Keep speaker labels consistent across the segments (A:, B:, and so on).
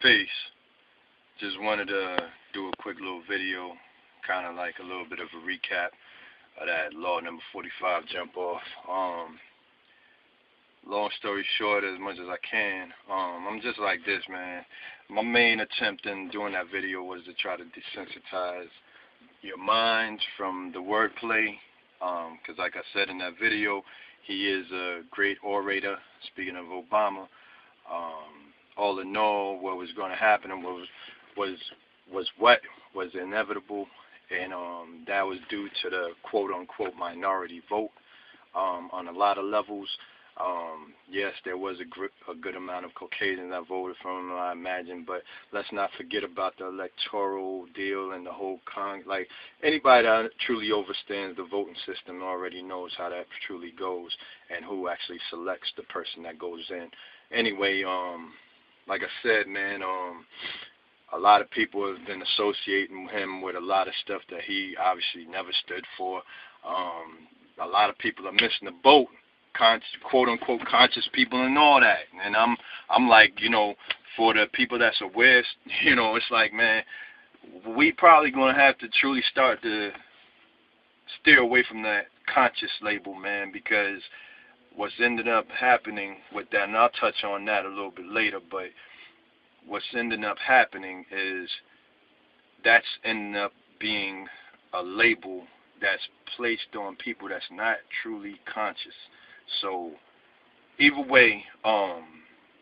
A: Peace. Just wanted to do a quick little video, kind of like a little bit of a recap of that law number 45 jump off. Long story short, as much as I can, I'm just like this, man. My main attempt in doing that video was to try to desensitize your minds from the wordplay, because like I said in that video, he is a great orator. Speaking of Obama, all in all, what was going to happen and what was inevitable, and that was due to the quote-unquote minority vote on a lot of levels. Yes, there was a good amount of Caucasians that voted for him, I imagine, but let's not forget about the electoral deal and the whole like anybody that truly understands the voting system already knows how that truly goes and who actually selects the person that goes in. Anyway, like I said, man, a lot of people have been associating him with a lot of stuff that he obviously never stood for. A lot of people are missing the boat. Quote-unquote conscious people and all that, and I'm like, for the people that's aware, it's like, man, we probably gonna have to truly start to steer away from that conscious label, man, because what's ended up happening with that, and I'll touch on that a little bit later, but what's ended up happening is that's ended up being a label that's placed on people that's not truly conscious. So either way,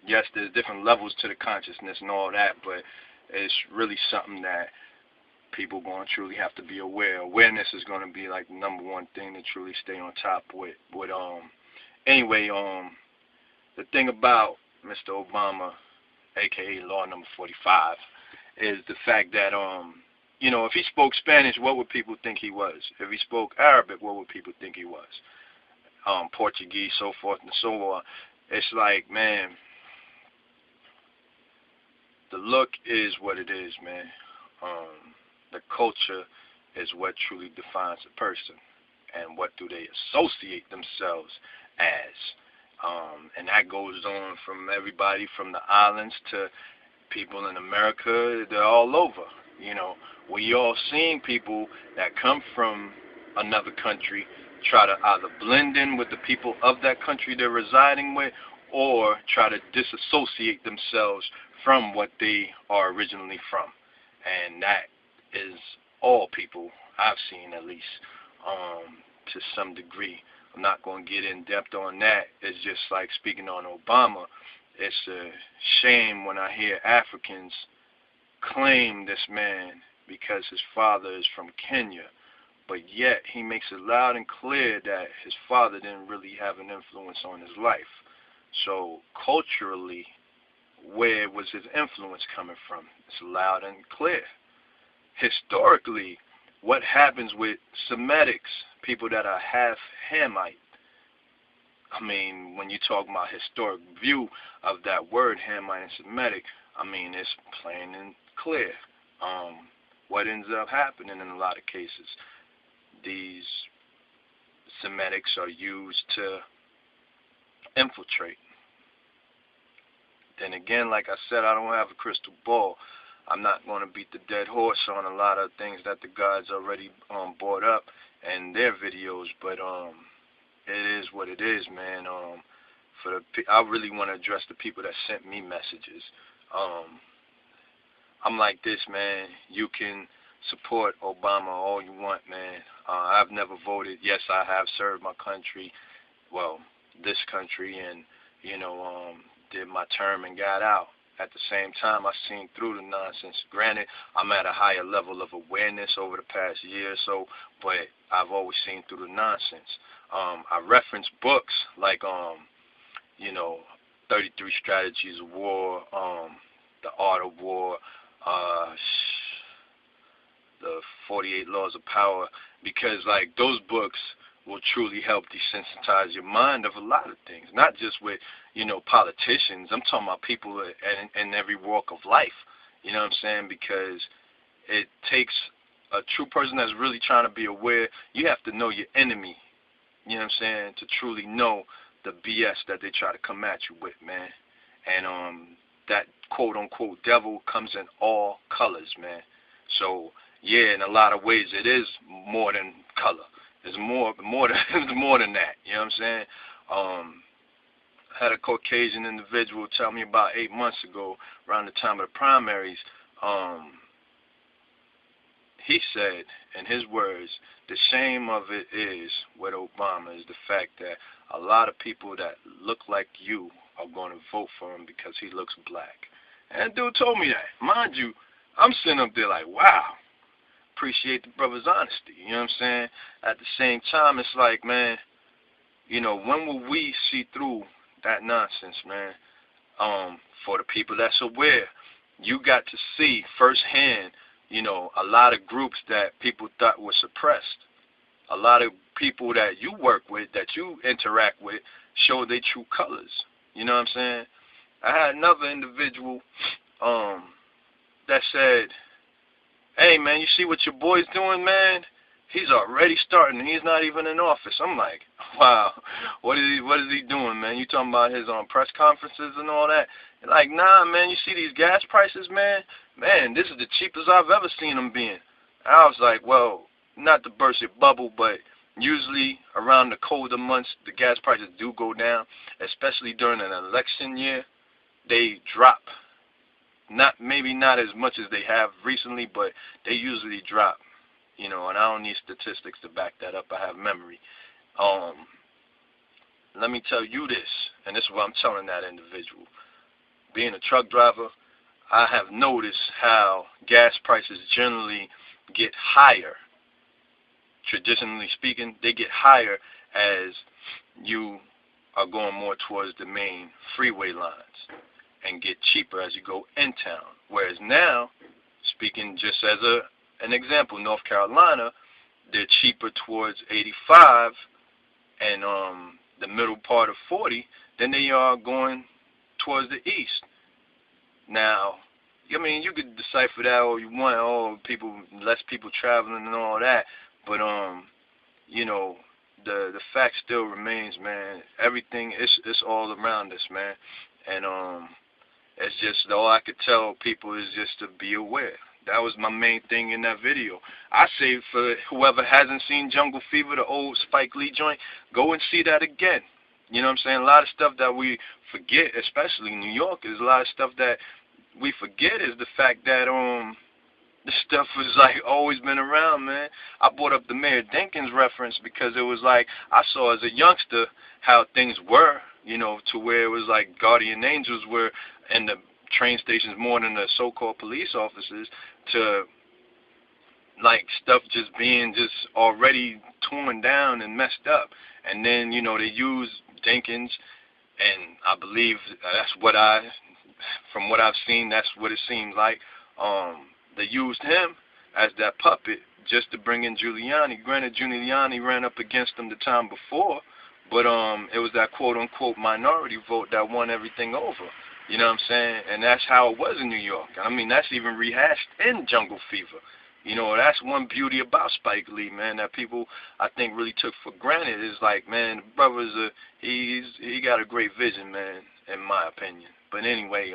A: yes, there's different levels to the consciousness and all that, but it's really something that people going to truly have to be aware. Awareness is going to be like the number one thing to truly stay on top with. Anyway, the thing about Mr. Obama, aka Law Number 45, is the fact that if he spoke Spanish, what would people think he was? If he spoke Arabic, what would people think he was? Portuguese, so forth and so on. It's like, man, the look is what it is, man. The culture is what truly defines a person, and what do they associate themselves as. And that goes on from everybody from the islands to people in America. They're all over. We all seeing people that come from another country try to either blend in with the people of that country they're residing with, or try to disassociate themselves from what they are originally from. And that is all people I've seen, at least, to some degree. I'm not going to get in depth on that. It's just like speaking on Obama. It's a shame when I hear Africans claim this man because his father is from Kenya, but yet he makes it loud and clear that his father didn't really have an influence on his life. So culturally, where was his influence coming from? It's loud and clear. Historically, what happens with Semitics, people that are half Hamite? I mean, when you talk about historic view of that word, Hamite and Semitic, I mean, it's plain and clear. What ends up happening in a lot of cases, these Semitics are used to infiltrate. Then again, like I said, I don't have a crystal ball. I'm not going to beat the dead horse on a lot of things that the guys already brought up in their videos, but it is what it is, man. I really want to address the people that sent me messages. I'm like this, man. You can support Obama all you want, man. I've never voted. Yes, I have served my country, well, this country, and, did my term and got out. At the same time, I've seen through the nonsense. Granted, I'm at a higher level of awareness over the past year or so, but I've always seen through the nonsense. I reference books like, 33 Strategies of War, The Art of War, the 48 Laws of Power, because like those books will truly help desensitize your mind of a lot of things, not just with, politicians. I'm talking about people in every walk of life, you know what I'm saying, because it takes a true person that's really trying to be aware. You have to know your enemy, you know what I'm saying, to truly know the BS that they try to come at you with, man. And that quote-unquote devil comes in all colors, man. So, yeah, in a lot of ways, it is more than color. It's more than it's more than that. You know what I'm saying? I had a Caucasian individual tell me about 8 months ago, around the time of the primaries. He said, in his words, the shame of it is with Obama is the fact that a lot of people that look like you are going to vote for him because he looks black. And dude told me that. Mind you, I'm sitting up there like, wow, appreciate the brother's honesty. You know what I'm saying? At the same time, it's like, man, you know, when will we see through that nonsense, man? For the people that's aware, you got to see firsthand, you know, a lot of groups that people thought were suppressed. A lot of people that you work with, that you interact with, show their true colors. You know what I'm saying? I had another individual that said, hey, man, you see what your boy's doing, man? He's already starting. He's not even in office. I'm like, wow, what is he doing, man? You talking about his press conferences and all that? And like, nah, man, you see these gas prices, man? Man, this is the cheapest I've ever seen them being. I was like, well, not to burst your bubble, but usually around the colder months, the gas prices do go down, especially during an election year. They drop. Maybe not as much as they have recently, but they usually drop. You know, and I don't need statistics to back that up. I have memory. Let me tell you this, and this is what I'm telling that individual. Being a truck driver, I have noticed how gas prices generally get higher. Traditionally speaking, they get higher as you are going more towards the main freeway lines and get cheaper as you go in town. Whereas now, speaking just as an example, North Carolina, they're cheaper towards 85 and the middle part of 40 than they are going towards the east. Now, I mean, you could decipher that all you want, less people traveling and all that, but you know, the fact still remains, man. Everything it's all around us, man, and it's just all I could tell people is just to be aware. That was my main thing in that video. I say for whoever hasn't seen Jungle Fever, the old Spike Lee joint, go and see that again. You know what I'm saying? A lot of stuff that we forget, especially in New York, is a lot of stuff that we forget is the fact that this stuff was like always been around, man. I brought up the Mayor Dinkins reference because it was like I saw as a youngster how things were, you know, to where it was like guardian angels were in the train stations more than the so-called police officers, to like stuff just being just already torn down and messed up. And then, you know, they use Dinkins, and I believe that's what from what I've seen, that's what it seems like. They used him as that puppet just to bring in Giuliani. Granted, Giuliani ran up against him the time before, but it was that quote-unquote minority vote that won everything over. You know what I'm saying? And that's how it was in New York. I mean, that's even rehashed in Jungle Fever. You know, that's one beauty about Spike Lee, man, that people, I think, really took for granted. Is like, man, the brother's he got a great vision, man, in my opinion. But anyway,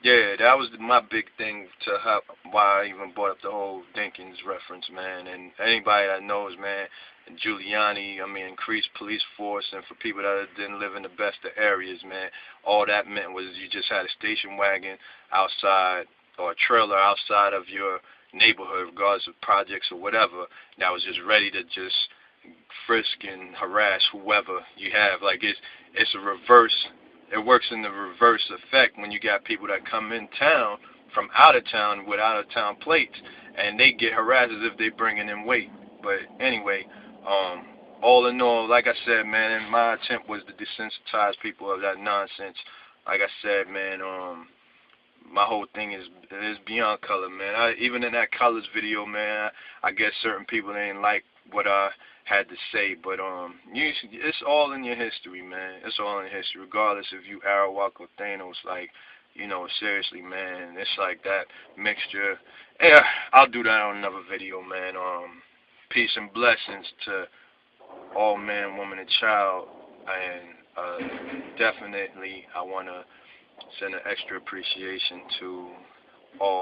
A: yeah, that was my big thing to why I even brought up the whole Dinkins reference, man. And anybody that knows, man, Giuliani, I mean, increased police force, and for people that didn't live in the best of areas, man, all that meant was you just had a station wagon outside or a trailer outside of your neighborhood, regardless of projects or whatever, that was just ready to just frisk and harass whoever you have. Like, it's a reverse. It works in the reverse effect when you got people that come in town from out of town with out of town plates, and they get harassed as if they're bringing in weight. But anyway, all in all, like I said, man, and my attempt was to desensitize people of that nonsense. Like I said, man, my whole thing is beyond color, man. Even in that colors video, man, I guess certain people ain't like what I had to say, but it's all in your history, man. It's all in history, regardless if you Arawak or Thanos. Like, you know, seriously, man, it's like that mixture. Yeah, I'll do that on another video, man. Peace and blessings to all man, woman, and child, and definitely I want to send an extra appreciation to all